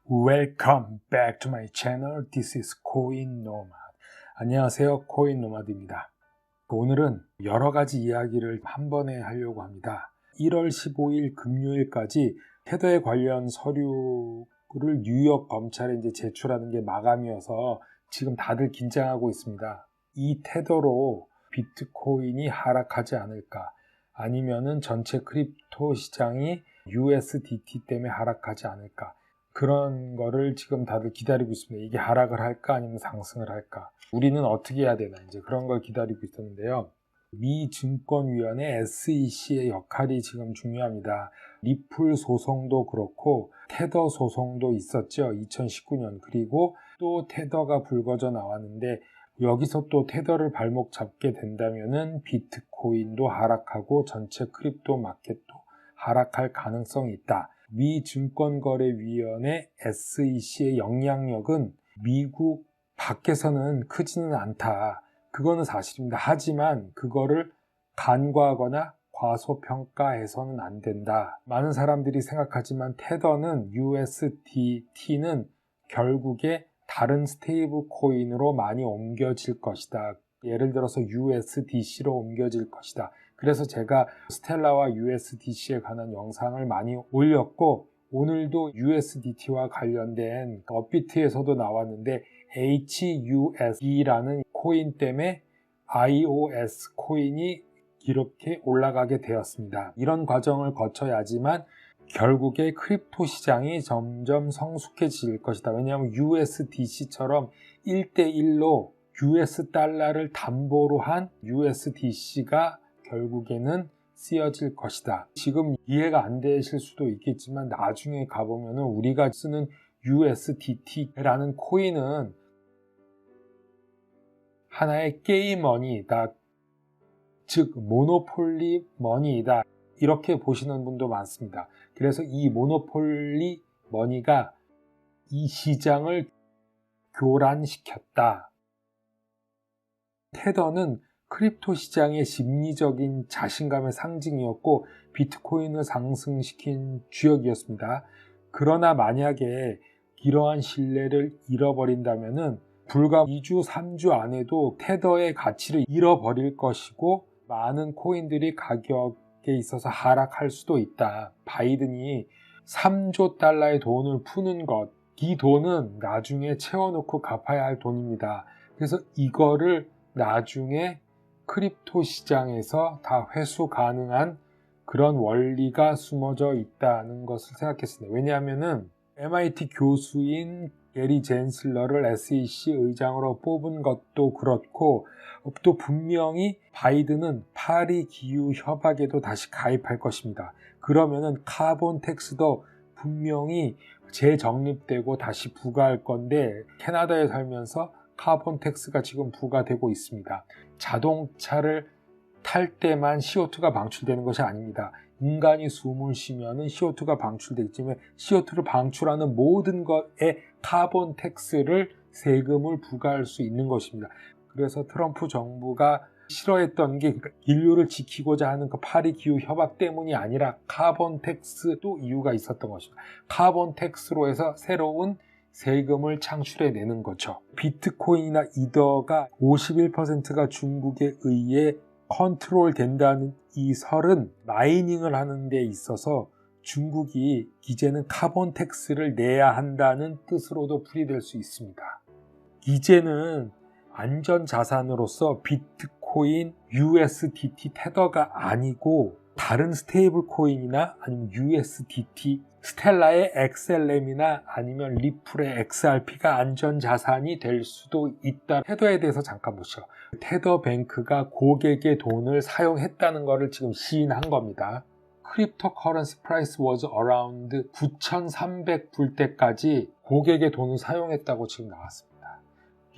Welcome back to my channel. This is Coin Nomad. 안녕하세요. 코인 노마드입니다. 오늘은 여러 가지 이야기를 한 번에 하려고 합니다. 1월 15일 금요일까지 테더에 관련 서류를 뉴욕 검찰에 제출하는 게 마감이어서 지금 다들 긴장하고 있습니다. 이 테더로 비트코인이 하락하지 않을까? 아니면은 전체 크립토 시장이 USDT 때문에 하락하지 않을까? 그런 거를 지금 다들 기다리고 있습니다. 이게 하락을 할까 아니면 상승을 할까? 우리는 어떻게 해야 되나 이제 그런 걸 기다리고 있었는데요. 미 증권위원회 SEC의 역할이 지금 중요합니다. 리플 소송도 그렇고 테더 소송도 있었죠. 2019년. 그리고 또 테더가 불거져 나왔는데 여기서 또 테더를 발목 잡게 된다면은 비트코인도 하락하고 전체 크립토 마켓도 하락할 가능성이 있다. 미 증권거래위원회 SEC의 영향력은 미국 밖에서는 크지는 않다. 그거는 사실입니다. 하지만 그거를 간과하거나 과소평가해서는 안 된다. 많은 사람들이 생각하지만 테더는 USDT는 결국에 다른 스테이블 코인으로 많이 옮겨질 것이다. 예를 들어서 USDC로 옮겨질 것이다. 그래서 제가 스텔라와 USDC에 관한 영상을 많이 올렸고 오늘도 USDT와 관련된 업비트에서도 나왔는데 HUSD라는 코인 때문에 iOS 코인이 이렇게 올라가게 되었습니다. 이런 과정을 거쳐야지만 결국에 크립토 시장이 점점 성숙해질 것이다. 왜냐하면 USDC처럼 1대1로 US 달러를 담보로 한 USDC가 결국에는 쓰여질 것이다. 지금 이해가 안 되실 수도 있겠지만 나중에 가보면 우리가 쓰는 USDT라는 코인은 하나의 게임 머니이다. 즉 모노폴리 머니이다. 이렇게 보시는 분도 많습니다. 그래서 이 모노폴리 머니가 이 시장을 교란시켰다. 테더는 크립토 시장의 심리적인 자신감의 상징이었고 비트코인을 상승시킨 주역이었습니다. 그러나 만약에 이러한 신뢰를 잃어버린다면 불과 2주, 3주 안에도 테더의 가치를 잃어버릴 것이고 많은 코인들이 가격에 있어서 하락할 수도 있다. 바이든이 3조 달러의 돈을 푸는 것, 이 돈은 나중에 채워놓고 갚아야 할 돈입니다. 그래서 이거를 나중에 크립토 시장에서 다 회수 가능한 그런 원리가 숨어져 있다는 것을 생각했습니다. 왜냐하면은 MIT 교수인 게리 젠슬러를 SEC 의장으로 뽑은 것도 그렇고 또 분명히 바이든은 파리 기후 협약에도 다시 가입할 것입니다. 그러면은 카본 텍스도 분명히 재정립되고 다시 부과할 건데 캐나다에 살면서 카본 텍스가 지금 부과되고 있습니다. 자동차를 탈 때만 CO2가 방출되는 것이 아닙니다. 인간이 숨을 쉬면은 CO2가 방출되기 때문에 CO2를 방출하는 모든 것에 카본 텍스를 세금을 부과할 수 있는 것입니다. 그래서 트럼프 정부가 싫어했던 게 인류를 지키고자 하는 그 파리 기후 협약 때문이 아니라 카본 텍스도 이유가 있었던 것입니다. 카본 텍스로 해서 새로운 세금을 창출해내는 거죠. 비트코인이나 이더가 51%가 중국에 의해 컨트롤 된다는 이 설은 마이닝을 하는 데 있어서 중국이 이제는 카본 텍스를 내야 한다는 뜻으로도 풀이될 수 있습니다. 이제는 안전자산으로서 비트코인, USDT 테더가 아니고 다른 스테이블 코인이나 아니면 USDT, 스텔라의 XLM이나 아니면 리플의 XRP가 안전자산이 될 수도 있다. 테더에 대해서 잠깐 보시죠. 테더뱅크가 고객의 돈을 사용했다는 것을 지금 시인한 겁니다. 크립토커런시 프라이스 was around 9,300불 때까지 고객의 돈을 사용했다고 지금 나왔습니다.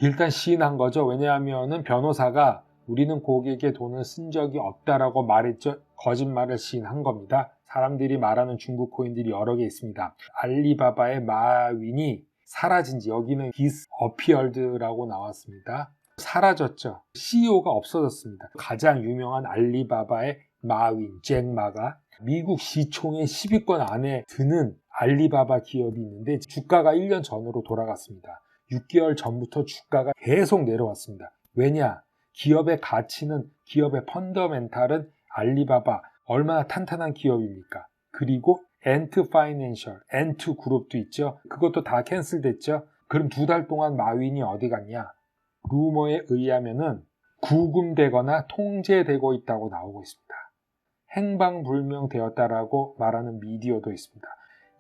일단 시인한 거죠. 왜냐하면 변호사가 우리는 고객의 돈을 쓴 적이 없다라고 말했죠. 거짓말을 시인한 겁니다. 사람들이 말하는 중국 코인들이 여러 개 있습니다. 알리바바의 마윈이 사라진 지 여기는 disappeared라고 나왔습니다. 사라졌죠. CEO가 없어졌습니다. 가장 유명한 알리바바의 마윈, 잭 마가 미국 시총의 10위권 안에 드는 알리바바 기업이 있는데 주가가 1년 전으로 돌아갔습니다. 6개월 전부터 주가가 계속 내려왔습니다. 왜냐? 기업의 가치는, 기업의 펀더멘탈은 알리바바 얼마나 탄탄한 기업입니까? 그리고 엔트 파이낸셜, 엔트 그룹도 있죠. 그것도 다 캔슬됐죠. 그럼 2달 동안 마윈이 어디 갔냐? 루머에 의하면은 구금되거나 통제되고 있다고 나오고 있습니다. 행방불명되었다라고 말하는 미디어도 있습니다.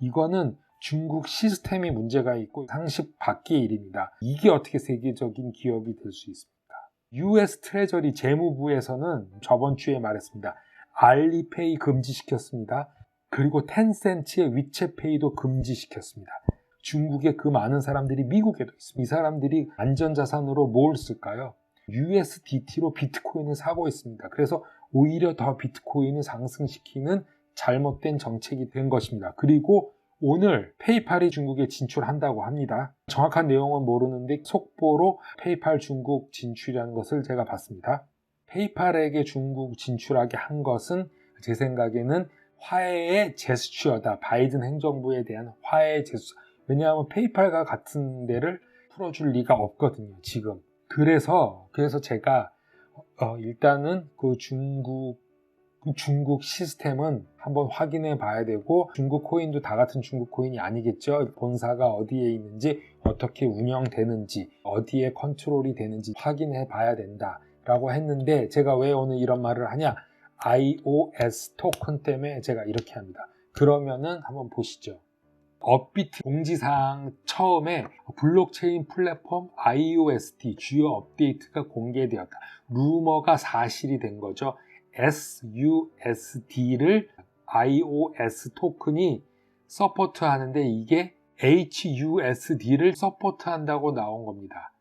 이거는 중국 시스템이 문제가 있고 상식 밖의 일입니다. 이게 어떻게 세계적인 기업이 될 수 있습니까? US 트레저리 재무부에서는 저번 주에 말했습니다. 알리페이 금지시켰습니다. 그리고 텐센트의 위챗페이도 금지시켰습니다. 중국에 그 많은 사람들이 미국에도 있습니다. 이 사람들이 안전자산으로 뭘 쓸까요? USDT로 비트코인을 사고 있습니다. 그래서 오히려 더 비트코인을 상승시키는 잘못된 정책이 된 것입니다. 그리고 오늘 페이팔이 중국에 진출한다고 합니다. 정확한 내용은 모르는데 속보로 페이팔 중국 진출이라는 것을 제가 봤습니다. 페이팔에게 중국 진출하게 한 것은 제 생각에는 화해의 제스처다. 바이든 행정부에 대한 화해의 제스처. 왜냐하면 페이팔과 같은 데를 풀어줄 리가 없거든요, 지금. 그래서 제가 일단은 그 중국 시스템은 한번 확인해 봐야 되고, 중국 코인도 다 같은 중국 코인이 아니겠죠. 본사가 어디에 있는지, 어떻게 운영되는지, 어디에 컨트롤이 되는지 확인해 봐야 된다라고 했는데, 제가 왜 오늘 이런 말을 하냐? iOS 토큰 때문에 제가 이렇게 합니다. 그러면은 한번 보시죠. 업비트 공지사항 처음에 블록체인 플랫폼 iOST 주요 업데이트가 공개되었다. 루머가 사실이 된 거죠. SUSD를 iOS 토큰이 서포트하는데 이게 HUSD를 서포트한다고 나온 겁니다.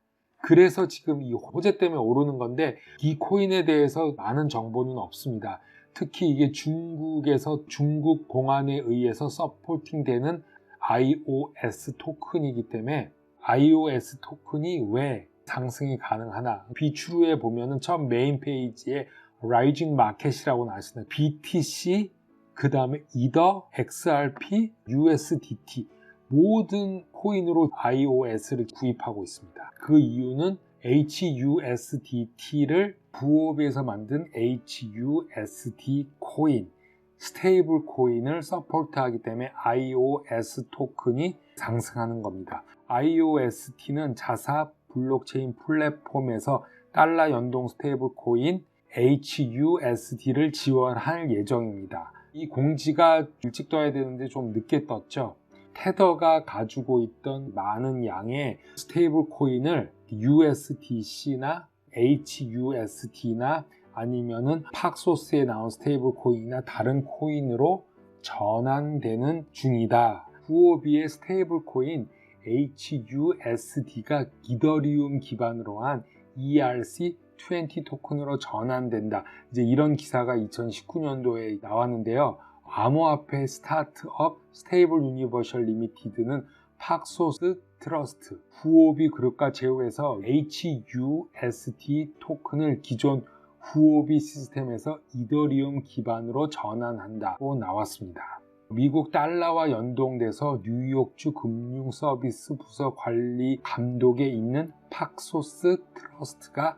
그래서 지금 이 호재 때문에 오르는 건데 이 코인에 대해서 많은 정보는 없습니다. 특히 이게 중국에서 중국 공안에 의해서 서포팅되는 iOS 토큰이기 때문에 iOS 토큰이 왜 상승이 가능하나? 비추루에 보면은 처음 메인 페이지에 Rising Market이라고 나왔습니다. BTC, 그 다음에 이더, XRP, USDT 모든 코인으로 iOS를 구입하고 있습니다. 그 이유는 HUSDT를 부업에서 만든 HUSD 코인, 스테이블 코인을 서포트하기 때문에 iOS 토큰이 상승하는 겁니다. iOST는 자사 블록체인 플랫폼에서 달러 연동 스테이블 코인 HUSD를 지원할 예정입니다. 이 공지가 일찍 떠야 되는데 좀 늦게 떴죠. 테더가 가지고 있던 많은 양의 스테이블 코인을 USDC나 HUSD나 아니면은 팍소스에 나온 스테이블 코인이나 다른 코인으로 전환되는 중이다. 후오비의 스테이블 코인 HUSD가 이더리움 기반으로 한 ERC20 토큰으로 전환된다. 이제 이런 기사가 2019년도에 나왔는데요. 암호화폐 스타트업 스테이블 유니버셜 리미티드는 팍소스 트러스트, 후오비 그룹과 제휴해서 HUSD 토큰을 기존 후오비 시스템에서 이더리움 기반으로 전환한다고 나왔습니다. 미국 달러와 연동돼서 뉴욕주 금융서비스 부서 관리 감독에 있는 팍소스 트러스트가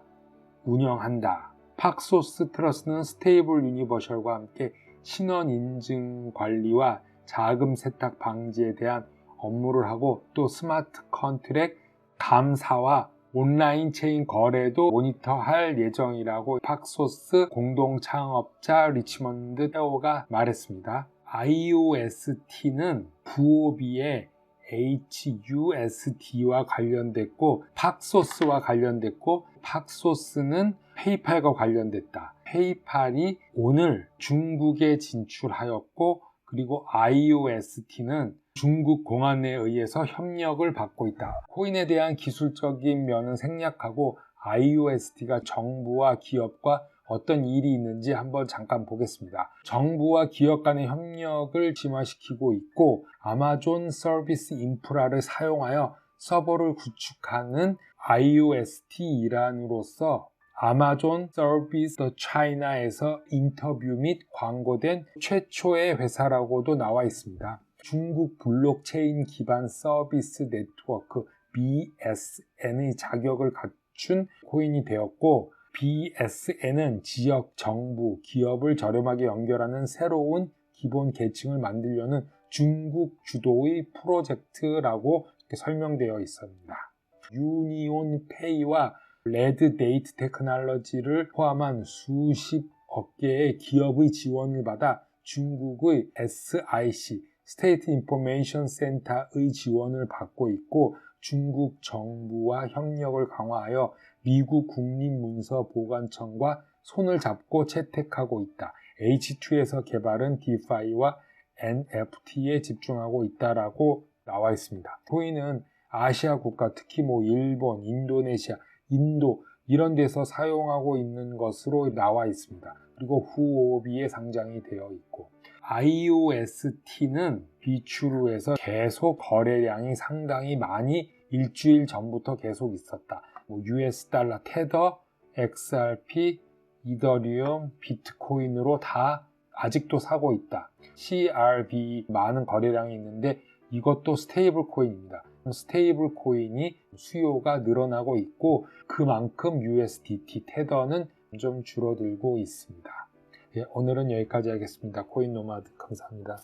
운영한다. 팍소스 트러스트는 스테이블 유니버셜과 함께 신원 인증 관리와 자금 세탁 방지에 대한 업무를 하고 또 스마트 컨트랙 감사와 온라인 체인 거래도 모니터할 예정이라고 팍소스 공동 창업자 리치먼드 테오가 말했습니다. iOST는 부오비의 HUSD와 관련됐고 팍소스와 관련됐고 팍소스는 페이팔과 관련됐다. 페이팔이 오늘 중국에 진출하였고 그리고 iOST는 중국 공안에 의해서 협력을 받고 있다. 코인에 대한 기술적인 면은 생략하고 iOST가 정부와 기업과 어떤 일이 있는지 한번 잠깐 보겠습니다. 정부와 기업 간의 협력을 심화시키고 있고 아마존 서비스 인프라를 사용하여 서버를 구축하는 iOST 일환으로서 아마존 서비스 더 차이나에서 인터뷰 및 광고된 최초의 회사라고도 나와 있습니다. 중국 블록체인 기반 서비스 네트워크 BSN의 자격을 갖춘 코인이 되었고, BSN은 지역, 정부, 기업을 저렴하게 연결하는 새로운 기본 계층을 만들려는 중국 주도의 프로젝트라고 이렇게 설명되어 있습니다. 유니온페이와 레드데이트 테크놀로지를 포함한 수십억 개의 기업의 지원을 받아 중국의 SIC, 스테이트 인포메이션 센터의 지원을 받고 있고, 중국 정부와 협력을 강화하여 미국 국립문서보관청과 손을 잡고 채택하고 있다. H2에서 개발은 DeFi와 NFT에 집중하고 있다라고 나와 있습니다. 코인은 아시아 국가, 특히 일본, 인도네시아, 인도 이런 데서 사용하고 있는 것으로 나와 있습니다. 그리고 후오비에 상장이 되어 있고, IOST는 비추루에서 계속 거래량이 상당히 많이 일주일 전부터 계속 있었다. US 달러, 테더, XRP, 이더리움, 비트코인으로 다 아직도 사고 있다. CRV 많은 거래량이 있는데 이것도 스테이블 코인입니다. 스테이블 코인이 수요가 늘어나고 있고, 그만큼 USDT 테더는 좀 줄어들고 있습니다. 오늘은 여기까지 하겠습니다. 코인 노마드 감사합니다.